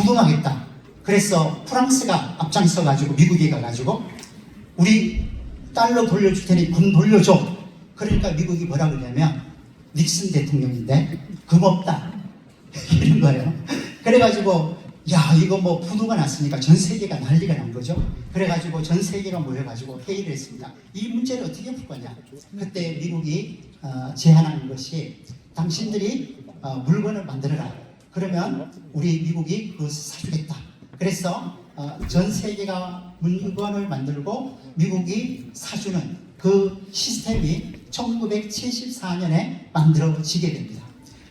부흥하겠다. 그래서 프랑스가 앞장서 가지고 미국에 가가지고 우리 달러 돌려줄 테니 군 돌려줘. 그러니까 미국이 뭐라 그러냐면 닉슨 대통령인데 금없다 이런 거예요. 그래가지고 야 이거 뭐 부도가 났으니까 전 세계가 난리가 난 거죠. 그래가지고 전 세계가 모여가지고 회의를 했습니다. 이 문제를 어떻게 풀 거냐. 그때 미국이 제안한 것이 당신들이 물건을 만들어라. 그러면 우리 미국이 그것을 사주겠다. 그래서 전 세계가 물건을 만들고 미국이 사주는 그 시스템이 1974년에 만들어지게 됩니다.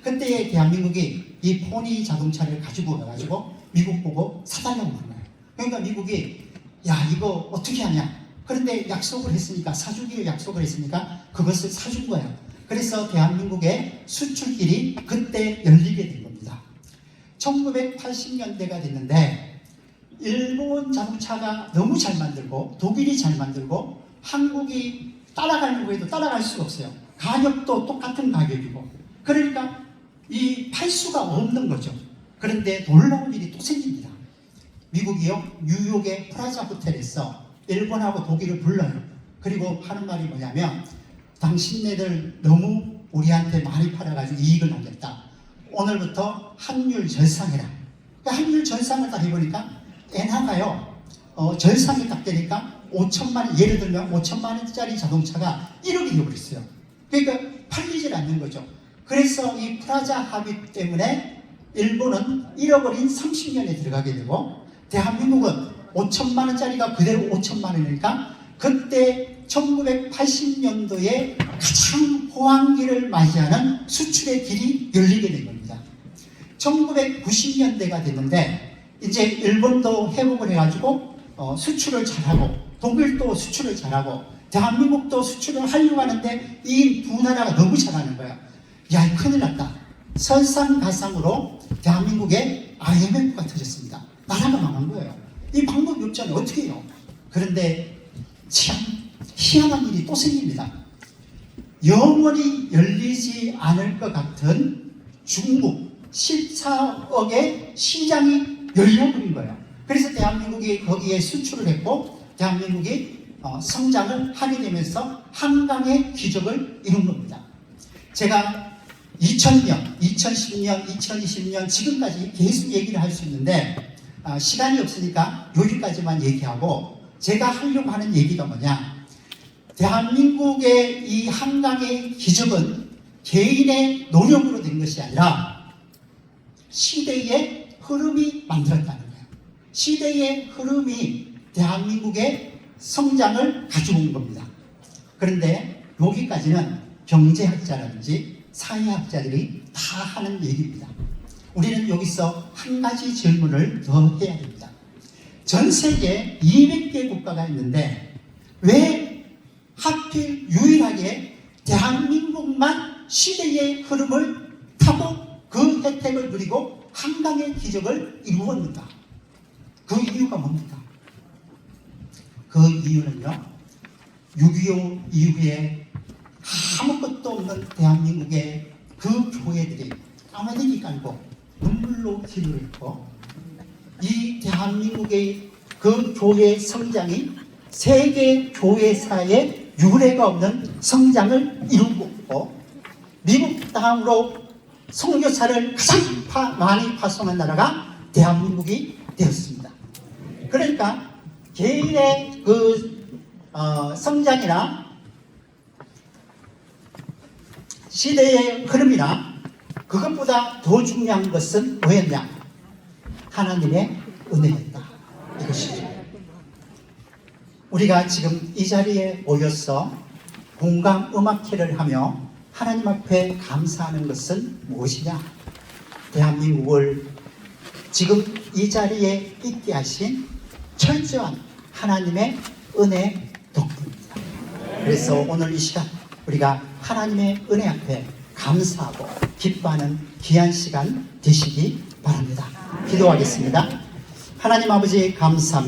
그때에 대한민국이 이 포니 자동차를 가지고 가가지고 미국 보고 사달라고 하는 거예요. 그러니까 미국이 야 이거 어떻게 하냐. 그런데 약속을 했으니까 사주기를 약속을 했으니까 그것을 사준 거예요. 그래서 대한민국의 수출길이 그때 열리게 된 겁니다. 1980년대가 됐는데 일본 자동차가 너무 잘 만들고 독일이 잘 만들고 한국이 따라가려고 해도 따라갈 수가 없어요. 가격도 똑같은 가격이고 그러니까 이 팔 수가 없는 거죠. 그런데 놀라운 일이 또 생깁니다. 미국이요 뉴욕의 프라자 호텔에서 일본하고 독일을 불러요. 그리고 하는 말이 뭐냐면 당신네들 너무 우리한테 많이 팔아가지고 이익을 남겼다. 오늘부터 환율 절상해라. 그러니까 환율 절상을 딱 해보니까 엔화가요 절상이 딱 되니까 5천만 원, 예를 들면 5천만 원짜리 자동차가 1억이 되어버렸어요. 그러니까 팔리질 않는 거죠. 그래서 이 프라자 합의 때문에 일본은 1억 원인 30년에 들어가게 되고 대한민국은 5천만 원짜리가 그대로 5천만 원이니까 그때 1980년도에 가장 호황기를 맞이하는 수출의 길이 열리게 된 겁니다. 1990년대가 됐는데 이제 일본도 회복을 해가지고 수출을 잘하고 독일도 수출을 잘하고 대한민국도 수출을 하려고 하는데 이 두 나라가 너무 잘하는 거야. 야 큰일 났다. 설상가상으로 대한민국에 IMF가 터졌습니다. 나라가 망한 거예요. 이 방법이 없잖아요. 어떻게 해요? 그런데 참 희한한 일이 또 생깁니다. 영원히 열리지 않을 것 같은 중국 14억의 시장이 열려버린 거예요. 그래서 대한민국이 거기에 수출을 했고 대한민국이 성장을 하게 되면서 한강의 기적을 이룬 겁니다. 제가 2000년, 2010년, 2020년 지금까지 계속 얘기를 할 수 있는데 시간이 없으니까 여기까지만 얘기하고 제가 하려고 하는 얘기가 뭐냐. 대한민국의 이 한강의 기적은 개인의 노력으로 된 것이 아니라 시대의 흐름이 만들었다는 거예요. 시대의 흐름이 대한민국의 성장을 가지고 온 겁니다. 그런데 여기까지는 경제학자라든지 사회학자들이 다 하는 얘기입니다. 우리는 여기서 한 가지 질문을 더 해야 됩니다. 전 세계 200개 국가가 있는데 왜 하필 유일하게 대한민국만 시대의 흐름을 타고 그 혜택을 누리고 한강의 기적을 이루었는가? 그 이유가 뭡니까? 그 이유는요 6.25 이후에 아무것도 없는 대한민국의 그 교회들이 까마귀 깔고 눈물로 기도를 했고 이 대한민국의 그 교회의 성장이 세계 교회사에 유례가 없는 성장을 이루고 미국 다음으로 선교사를 가장 많이 파송한 나라가 대한민국이 되었습니다. 그러니까 개인의 그 성장이나 시대의 흐름이나 그것보다 더 중요한 것은 뭐였냐? 하나님의 은혜였다. 이것이죠. 우리가 지금 이 자리에 모여서 공감 음악회를 하며 하나님 앞에 감사하는 것은 무엇이냐? 대한민국을 지금 이 자리에 있게 하신 철저한 하나님의 은혜 덕분입니다. 그래서 오늘 이 시간 우리가 하나님의 은혜 앞에 감사하고 기뻐하는 귀한 시간 되시기 바랍니다. 기도하겠습니다. 하나님 아버지 감사합니다.